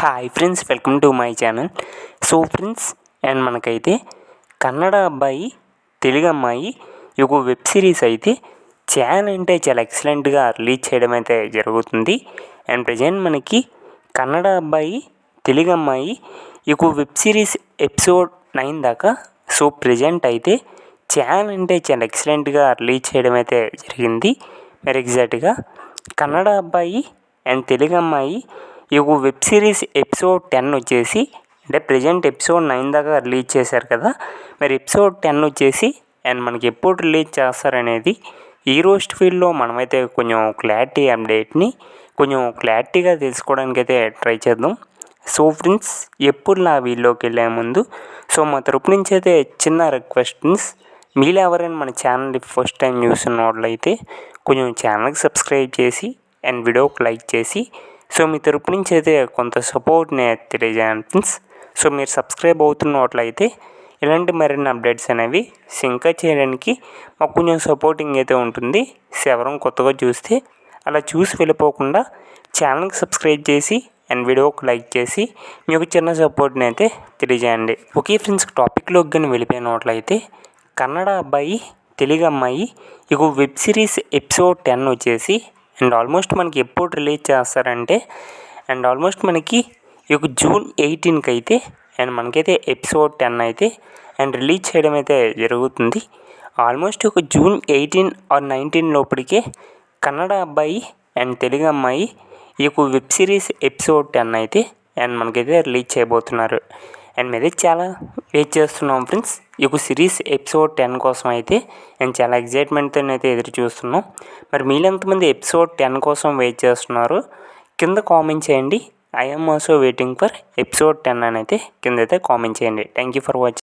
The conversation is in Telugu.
Hi friends, welcome to my channel. So friends, and మనకైతే కన్నడ అబ్బాయి తెలుగు అమ్మాయి ఈ ఒక వెబ్ సిరీస్ అయితే చాలా అంటే చాలా ఎక్సలెంట్గా రిలీజ్ చేయడం అయితే జరుగుతుంది. అండ్ ప్రజెంట్ మనకి కన్నడ అబ్బాయి తెలుగు అమ్మాయి ఈ ఒక వెబ్ సిరీస్ ఎపిసోడ్ 9 దాకా సో ప్రజెంట్ అయితే చాలా అంటే చాలా ఎక్సలెంట్గా రిలీజ్ చేయడం అయితే జరిగింది. మరి ఎగ్జాక్ట్గా కన్నడ అబ్బాయి అండ్ తెలుగు అమ్మాయి ఈ ఒక వెబ్ సిరీస్ ఎపిసోడ్ 10 వచ్చేసి అంటే ప్రజెంట్ ఎపిసోడ్ 9 దాకా రిలీజ్ చేశారు కదా. మరి ఎపిసోడ్ 10 వచ్చేసి అండ్ మనకి ఎప్పుడు రిలీజ్ చేస్తారనేది ఈ రోజు ఫీల్డ్లో మనమైతే కొంచెం క్లారిటీగా తెలుసుకోవడానికి అయితే ట్రై చేద్దాం. సో ఫ్రెండ్స్, ఎప్పుడు నా వీడియోకి వెళ్ళే ముందు సో మా తరపు నుంచి అయితే చిన్న రిక్వెస్ట్ ఫ్రెండ్స్, మీరు ఎవరైనా మన ఛానల్ని ఫస్ట్ టైం చూస్తున్న వాళ్ళైతే కొంచెం ఛానల్కి సబ్స్క్రైబ్ చేసి అండ్ వీడియోకి లైక్ చేసి సో మీ తరపు నుంచి అయితే కొంత సపోర్ట్ని తెలియజేయండి ఫ్రెండ్స్. సో మీరు సబ్స్క్రైబ్ అవుతున్నట్లయితే ఇలాంటి మరిన్ని అప్డేట్స్ అనేవి ఇంకా చేయడానికి మాకు కొంచెం సపోర్టింగ్ అయితే ఉంటుంది. సో ఎవరైనా కొత్తగా చూస్తే అలా చూసి వెళ్ళిపోకుండా ఛానల్కి సబ్స్క్రైబ్ చేసి అండ్ వీడియోకి లైక్ చేసి మీకు చిన్న సపోర్ట్ని అయితే తెలియజేయండి. ఓకే ఫ్రెండ్స్, టాపిక్లోకి కానీ వెళ్ళిపోయినట్లయితే కన్నడ అబ్బాయి తెలుగు అమ్మాయి ఇక వెబ్ సిరీస్ ఎపిసోడ్ 10 వచ్చేసి అండ్ ఆల్మోస్ట్ మనకి ఎప్పుడు రిలీజ్ చేస్తారంటే అండ్ ఆల్మోస్ట్ మనకి ఈ యొక్క జూన్ 18కి అయితే అండ్ మనకైతే ఎపిసోడ్ 10 అయితే అండ్ రిలీజ్ చేయడం అయితే జరుగుతుంది. ఆల్మోస్ట్ ఒక జూన్ 18 ఆర్ 19 లోపలికే కన్నడ అబ్బాయి అండ్ తెలుగు అమ్మాయి ఈ యొక్క వెబ్ సిరీస్ ఎపిసోడ్ 10 అయితే అండ్ మనకైతే రిలీజ్ చేయబోతున్నారు. అండ్ మీదే చాలా వెయిట్ చేస్తున్నాం ఫ్రెండ్స్ ఈ యొక్క సిరీస్ ఎపిసోడ్ 10 కోసం అయితే అండ్ చాలా ఎగ్జైట్మెంట్తో అయితే ఎదురు చూస్తున్నాం. మరి మీరు ఎంతమంది ఎపిసోడ్ 10 కోసం వెయిట్ చేస్తున్నారు కింద కామెంట్ చేయండి. I'm also waiting for episode 10 అని అయితే కింద అయితే కామెంట్ చేయండి. Thank you for watching.